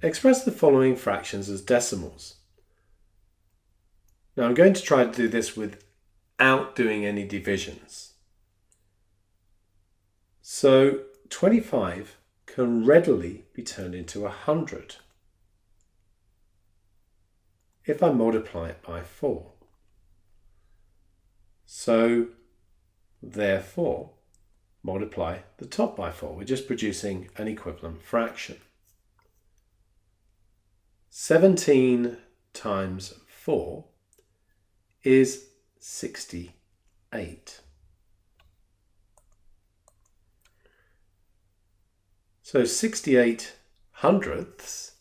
express the following fractions as decimals. Now I'm going to try to do this without doing any divisions. So 25 can readily be turned into 100 if I multiply it by 4. So therefore, multiply the top by 4. We're just producing an equivalent fraction. 17 times 4 is 68. So 68 hundredths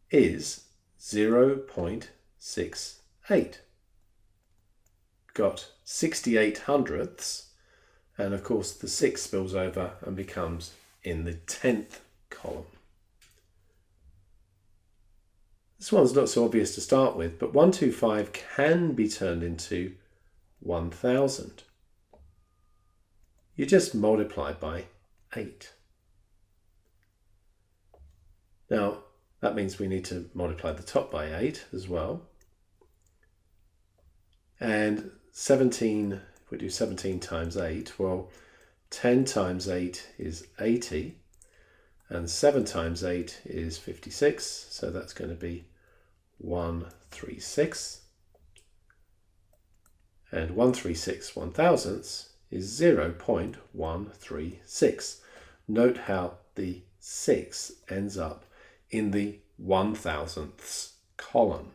is 0.68. Got 68 hundredths, and of course the 6 spills over and becomes in the 10th column. This one's not so obvious to start with, but 125 can be turned into 1000. You just multiply by 8. Now, that means we need to multiply the top by 8 as well. And 17, if we do 17 times 8, well, 10 times 8 is 80, and 7 times 8 is 56, so that's going to be 136. And 136 one-thousandths is 0.136. Note how the 6 ends up in the one-thousandths column.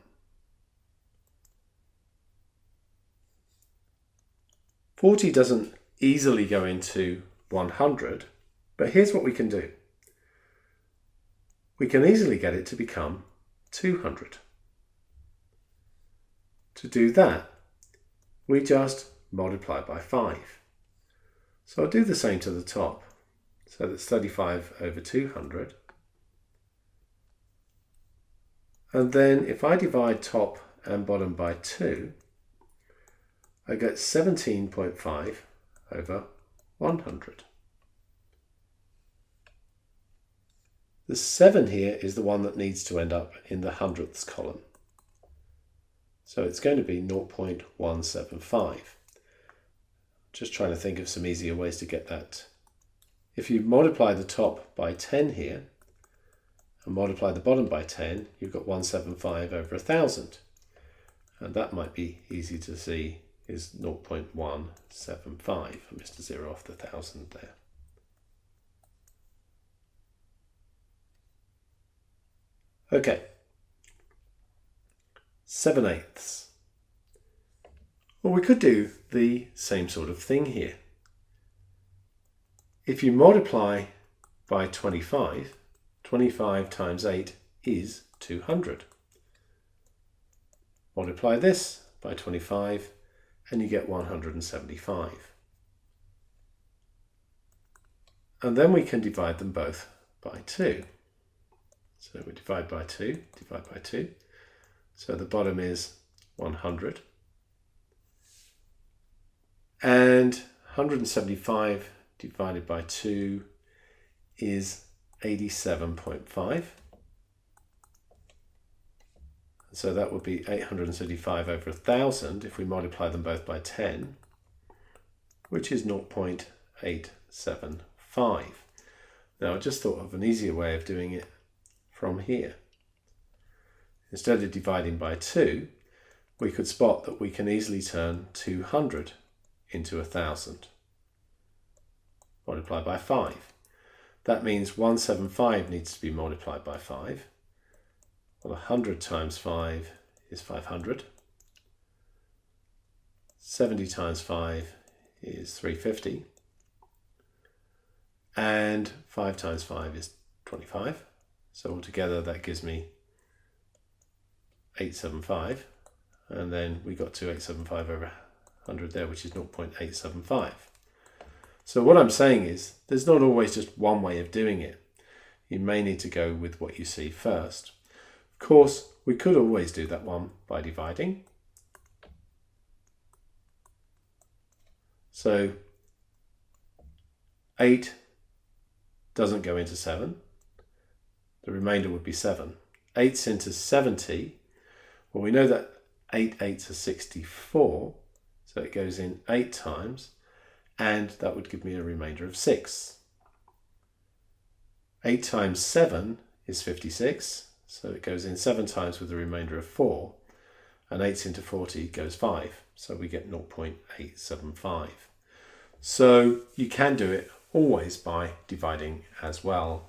Forty doesn't easily go into 100, but here's what we can do. We can easily get it to become 200. To do that, we just multiply by 5. So I'll do the same to the top. So that's 35 over 200. And then if I divide top and bottom by 2, I get 17.5 over 100. The 7 here is the one that needs to end up in the hundredths column. So it's going to be 0.175. Just trying to think of some easier ways to get that. If you multiply the top by 10 here, and multiply the bottom by 10, you've got 175 over 1,000. And that might be easy to see is 0.175. I missed a 0 off the 1,000 there. Okay. 7/8. Well, we could do the same sort of thing here. If you multiply by 25, 25 times 8 is 200. Multiply this by 25 and you get 175. And then we can divide them both by 2. So we divide by 2, divide by 2. So the bottom is 100. And 175 divided by 2 is 87.5. So that would be 875 over 1,000 if we multiply them both by 10, which is 0.875. Now I just thought of an easier way of doing it from here. Instead of dividing by 2, we could spot that we can easily turn 200 into 1,000. Multiply by 5. That means 175 needs to be multiplied by 5. Well, 100 times 5 is 500. 70 times 5 is 350. And 5 times 5 is 25. So altogether that gives me 875. And then we got to 875 over 100 there, which is 0.875. So what I'm saying is there's not always just one way of doing it. You may need to go with what you see first. Of course, we could always do that one by dividing. So 8 doesn't go into 7. The remainder would be 7. 8s into 70, well, we know that 8 8s are 64, so it goes in 8 times, and that would give me a remainder of 6. 8 times 7 is 56, so it goes in 7 times with a remainder of 4, and 8s into 40 goes 5, so we get 0.875. So you can do it always by dividing as well.